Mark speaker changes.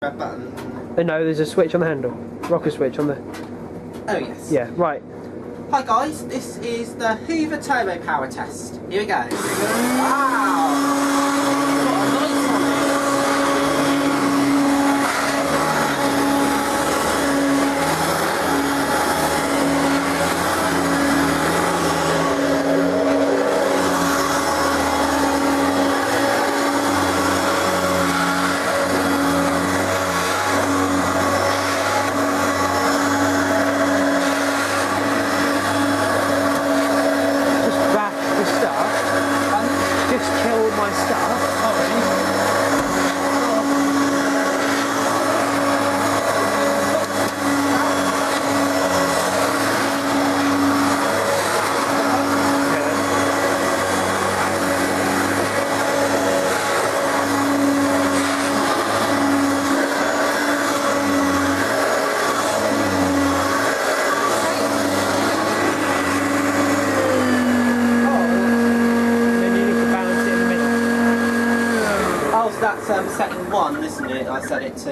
Speaker 1: Red button.
Speaker 2: No, there's a switch on the handle. Rocker switch on the...
Speaker 1: Oh yes.
Speaker 2: Yeah, right.
Speaker 1: Hi guys, this is the Hoover Turbopower test. Here we go. Wow! Got a light on it.
Speaker 2: Just killed my stuff.
Speaker 1: Oh, really? That's setting 1, isn't it? I set it to